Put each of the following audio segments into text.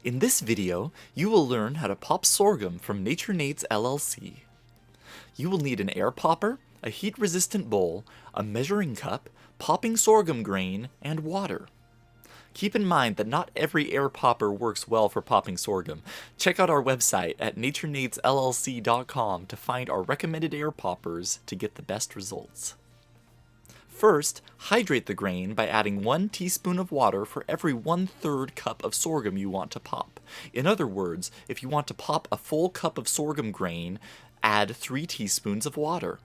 In this video, you will learn how to pop sorghum from Nature Nates LLC. You will need an air popper, a heat-resistant bowl, a measuring cup, popping sorghum grain, and water. Keep in mind that not every air popper works well for popping sorghum. Check out our website at naturenatesllc.com to find our recommended air poppers to get the best results. First, hydrate the grain by adding 1 teaspoon of water for every 1/3 cup of sorghum you want to pop. In other words, if you want to pop a full cup of sorghum grain, add 3 teaspoons of water.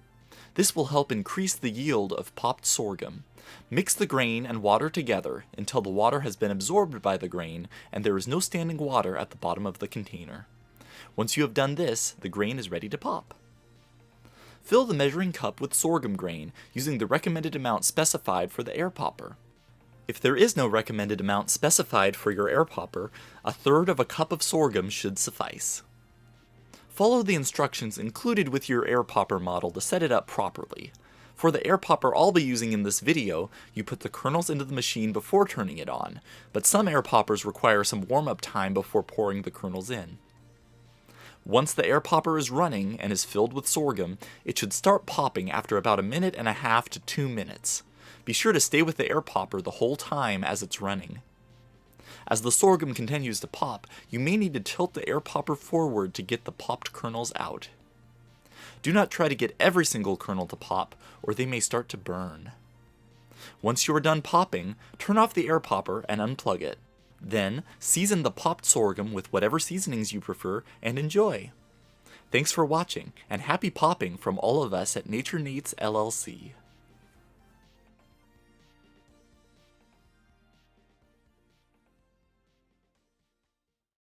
This will help increase the yield of popped sorghum. Mix the grain and water together until the water has been absorbed by the grain and there is no standing water at the bottom of the container. Once you have done this, the grain is ready to pop. Fill the measuring cup with sorghum grain using the recommended amount specified for the air popper. If there is no recommended amount specified for your air popper, 1/3 of a cup of sorghum should suffice. Follow the instructions included with your air popper model to set it up properly. For the air popper I'll be using in this video, you put the kernels into the machine before turning it on, but some air poppers require some warm-up time before pouring the kernels in. Once the air popper is running and is filled with sorghum, it should start popping after about 1.5 to 2 minutes. Be sure to stay with the air popper the whole time as it's running. As the sorghum continues to pop, you may need to tilt the air popper forward to get the popped kernels out. Do not try to get every single kernel to pop, or they may start to burn. Once you are done popping, turn off the air popper and unplug it. Then, season the popped sorghum with whatever seasonings you prefer and enjoy. Thanks for watching, and happy popping from all of us at Nature Nates LLC.